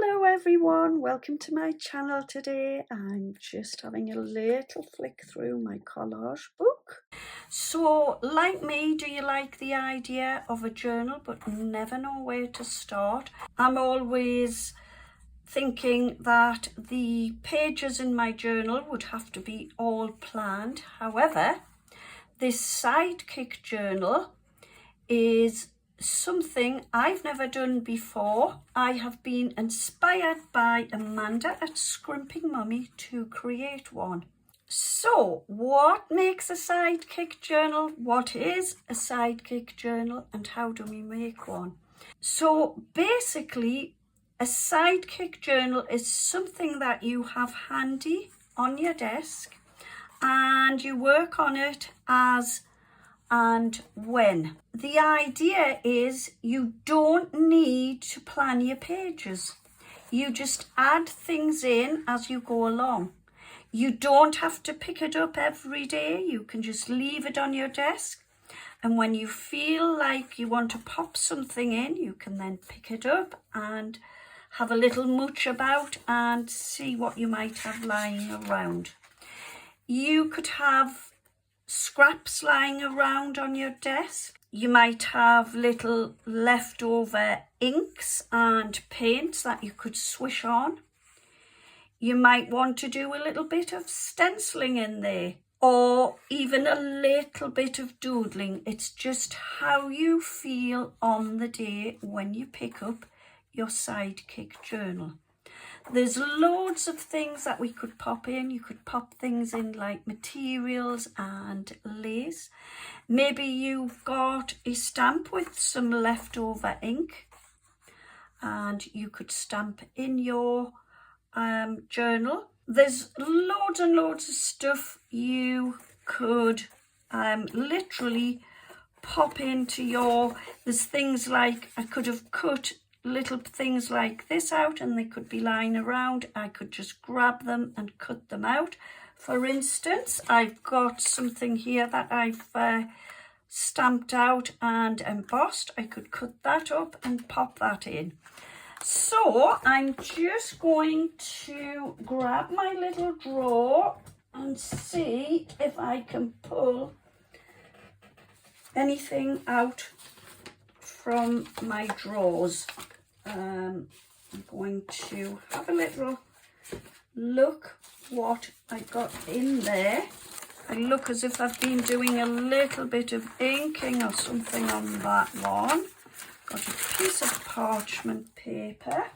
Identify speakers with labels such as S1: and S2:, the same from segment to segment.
S1: Hello everyone, welcome to my channel today. I'm just having a little flick through my collage book. So like me, do you like the idea of a journal but never know where to start? I'm always thinking that the pages in my journal would have to be all planned. However, this Sidekick journal is something I've never done before. I have been inspired by Amanda at Scrimping Mummy to create one. So what makes a Sidekick journal? What is a Sidekick journal and how do we make one? So basically, a Sidekick journal is something that you have handy on your desk and you work on it as and when. The idea is you don't need to plan your pages. You just add things in as you go along. You don't have to pick it up every day. You can just leave it on your desk. And when you feel like you want to pop something in, you can then pick it up and have a little mooch about and see what you might have lying around. You could have scraps lying around on your desk. You might have little leftover inks and paints that you could swish on. You might want to do a little bit of stenciling in there or even a little bit of doodling. It's just how you feel on the day when you pick up your Sidekick journal. There's loads of things that we could pop in. You could pop things in like materials and lace. Maybe you've got a stamp with some leftover ink and you could stamp in your journal. There's loads and loads of stuff you could literally pop into your... There's things like I could have cut little things like this out and they could be lying around. I could just grab them and cut them out. For instance, I've got something here that I've stamped out and embossed. I could cut that up and pop that in. So I'm just going to grab my little drawer and see if I can pull anything out from my drawers. I'm going to have a little look what I got in there. I look as if I've been doing a little bit of inking or something on that one. Got a piece of parchment paper.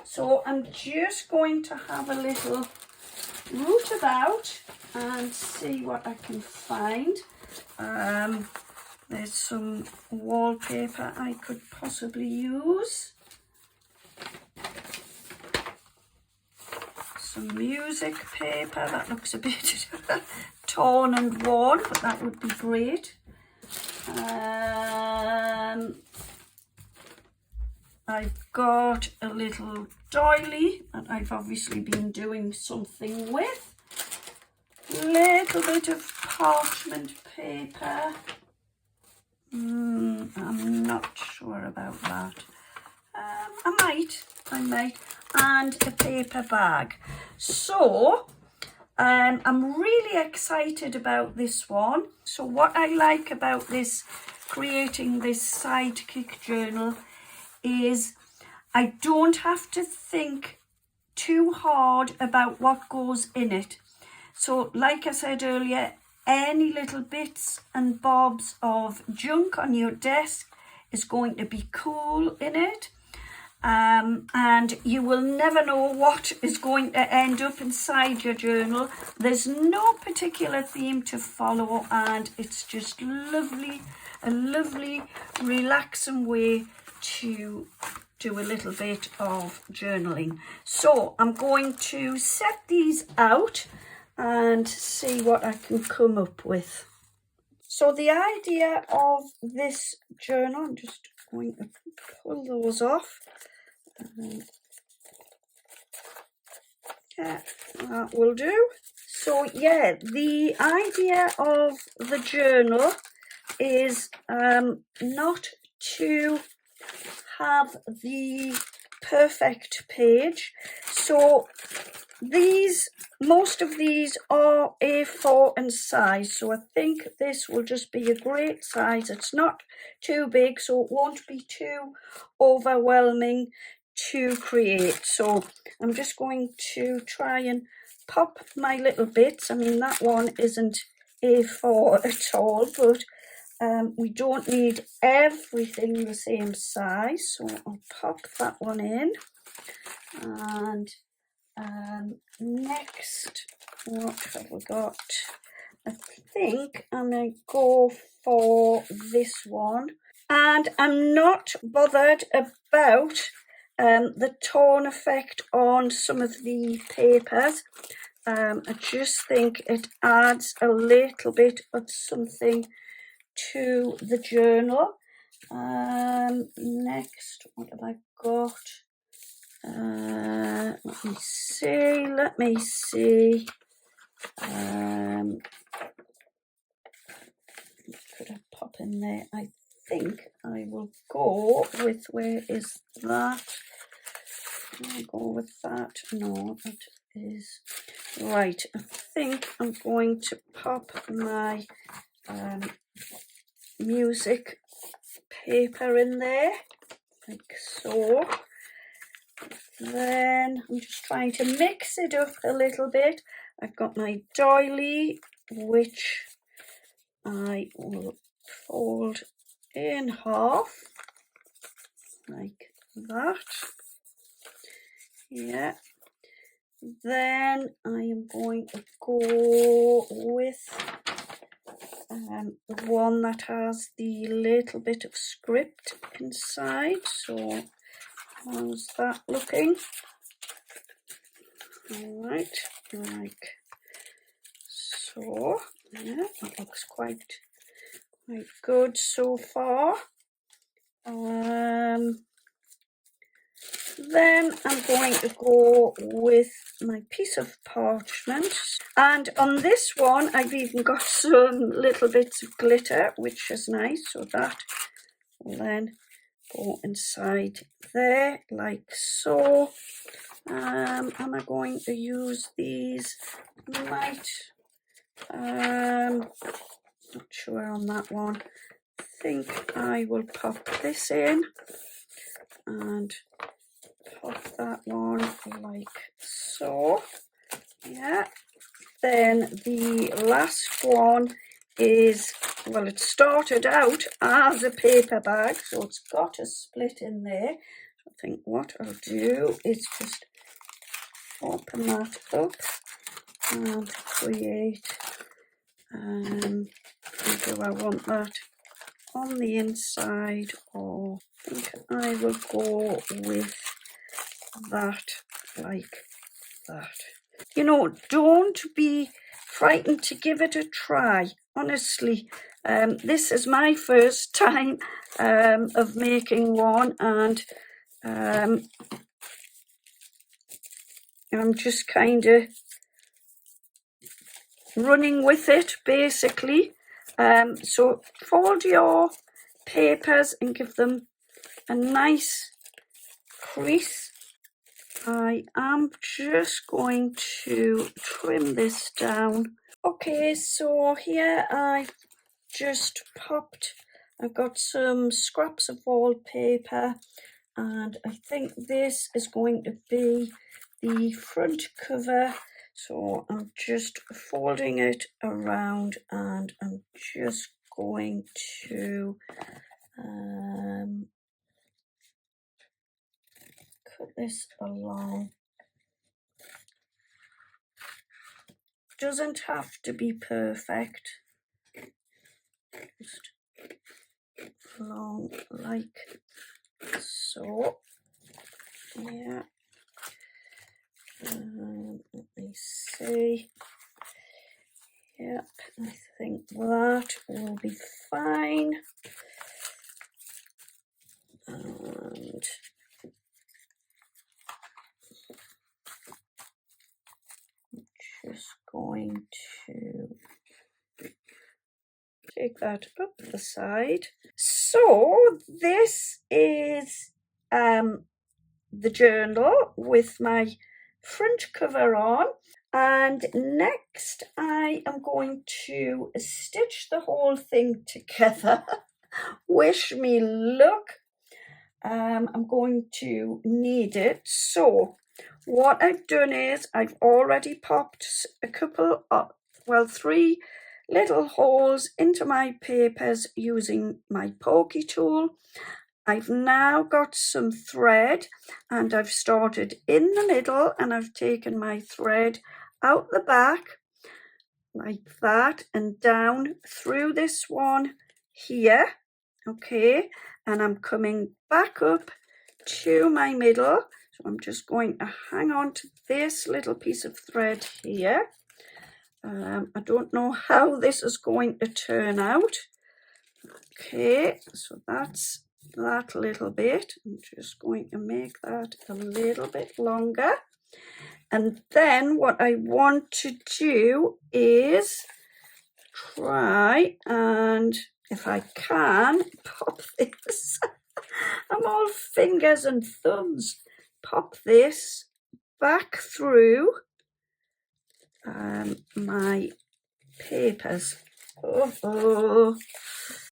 S1: So I'm just going to have a little root about and see what I can find. There's some wallpaper I could possibly use. Some music paper that looks a bit torn and worn, but that would be great. I've got a little doily that I've obviously been doing something with. Little bit of parchment paper. I'm not sure about that. I might. And a paper bag. So I'm really excited about this one. So what I like about this, creating this Sidekick journal, is I don't have to think too hard about what goes in it. So like I said earlier, any little bits and bobs of junk on your desk is going to be cool in it. And you will never know what is going to end up inside your journal. There's no particular theme to follow and it's just lovely, a lovely relaxing way to do a little bit of journaling. So I'm going to set these out and see what I can come up with. So the idea of this journal, I'm just going to pull those off. Yeah, that will do. So yeah, the idea of the journal is not to have the perfect page. So most of these are A4 in size, so I think this will just be a great size. It's not too big, so it won't be too overwhelming to create. So I'm just going to try and pop my little bits. I mean, that one isn't A4 at all, but we don't need everything the same size, so I'll pop that one in. And next, what have we got? I think I'm going to go for this one. And I'm not bothered about the tone effect on some of the papers. I just think it adds a little bit of something to the journal. Next, what have I got? Let me see. Could I pop in there? I think I will go with, where is that? I'll go with that. No, that is right. I think I'm going to pop my music paper in there, like so. Then I'm just trying to mix it up a little bit. I've got my doily, which I will fold in half, like that. Yeah. Then I am going to go with the one that has the little bit of script inside. So how's that looking? All right, like so. Yeah, that looks quite good so far. Then I'm going to go with my piece of parchment, and on this one I've even got some little bits of glitter, which is nice, so that will then go inside there like so. Am I going to use these? Not sure on that one. I think I will pop this in and pop that one like so. Yeah. Then the last one is, well, it started out as a paper bag, so it's got a split in there. I think what I'll do is just open that up and create, do I want that on the inside, or I think I will go with that, like that. You know, don't be frightened to give it a try. Honestly, this is my first time of making one, and I'm just kind of running with it, basically. So fold your papers and give them a nice crease. I am just going to trim this down. Okay, so here I've just popped, I've got some scraps of wallpaper, and I think this is going to be the front cover. So I'm just folding it around, and I'm just going to cut this along. Doesn't have to be perfect, just along like so. Yeah. Let me see. Yep, I think that will be fine. And I'm just going to take that up the side. So this is the journal with my front cover on. And next I am going to stitch the whole thing together. Wish me luck. I'm going to need it. So what I've done is I've already popped a couple of, well, 3 little holes into my papers using my pokey tool. I've now got some thread and I've started in the middle and I've taken my thread out the back like that and down through this one here, okay, and I'm coming back up to my middle. So I'm just going to hang on to this little piece of thread here. I don't know how this is going to turn out. Okay, so that's that little bit. I'm just going to make that a little bit longer. And then what I want to do is try and, if I can, pop this. I'm all fingers and thumbs. Pop this back through my papers. Oh.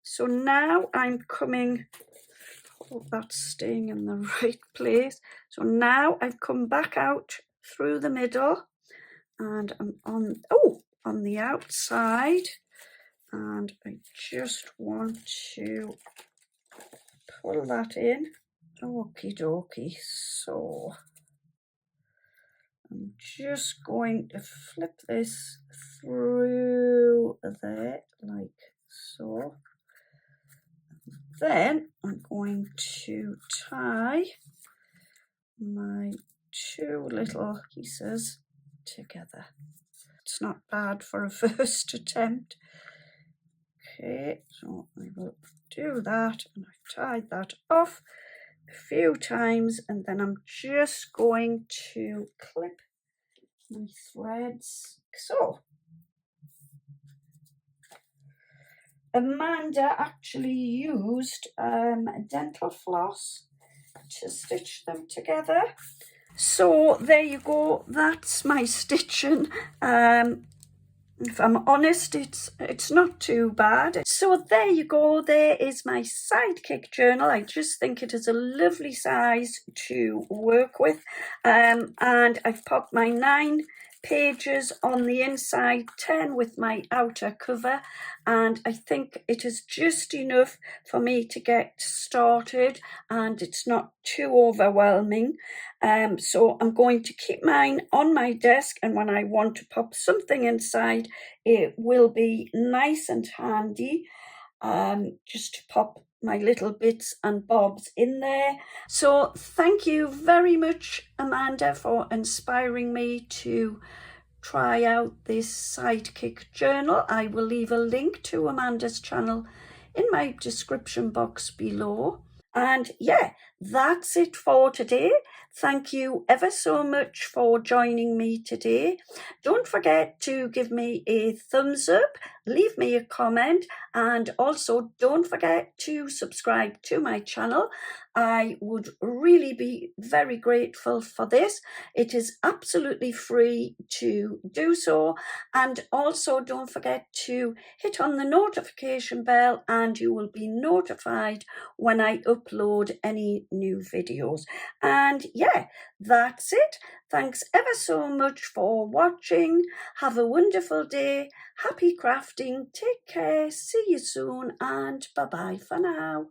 S1: So now I'm coming, oh, that's staying in the right place. So now I've come back out through the middle and I'm on the outside, and I just want to pull that in. Okie dokie. So I'm just going to flip this through there like so. Then I'm going to tie my 2 little pieces together. It's not bad for a first attempt. Okay, so I will do that, and I've tied that off a few times, and then I'm just going to clip my threads. So Amanda actually used dental floss to stitch them together. So there you go, that's my stitching. If I'm honest, it's not too bad. So there you go, there is my Sidekick journal. I just think it is a lovely size to work with. And I've popped my 9 pages on the inside, 10 with my outer cover, and I think it is just enough for me to get started and it's not too overwhelming. So I'm going to keep mine on my desk, and when I want to pop something inside, it will be nice and handy, just to pop my little bits and bobs in there. So thank you very much, Amanda, for inspiring me to try out this Sidekick journal. I will leave a link to Amanda's channel in my description box below. And yeah, that's it for today. Thank you ever so much for joining me today. Don't forget to give me a thumbs up, leave me a comment, and also don't forget to subscribe to my channel. I would really be very grateful for this. It is absolutely free to do so. And also don't forget to hit on the notification bell and you will be notified when I upload any new videos. And yeah, that's it. Thanks ever so much for watching. Have a wonderful day. Happy crafting. Take care. See you soon, and bye-bye for now.